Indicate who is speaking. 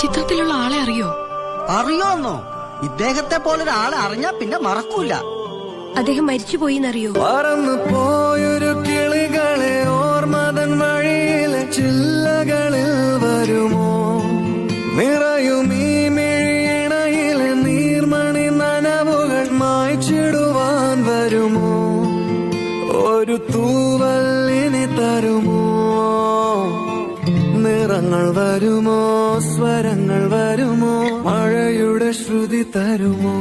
Speaker 1: ചിത്രത്തിലുള്ള ആളെ അറിയോ?
Speaker 2: അറിയോന്നോ? ഇദ്ദേഹത്തെ പോലൊരാളെ അറിഞ്ഞാ പിന്നെ മറക്കൂല.
Speaker 1: അദ്ദേഹം മരിച്ചുപോയിന്നറിയോ?
Speaker 3: പറന്നു പോയൊരു കിളികളെ ഓർമ്മതൻ വഴിയിലെ ചില്ലകളിൽ വരുമോ? നിറയും ഈ മിഴിയിണയിലെ നീർമണി നനവുകൾ മായ്ച്ചിടുവാൻ വരുമോ? ഒരു തൂവല്ലിനി തരുമോ? നിറങ്ങൾ വരുമോ? സ്വരങ്ങൾ വരുമോ? മഴയുടെ ശ്രുതി തരുമോ?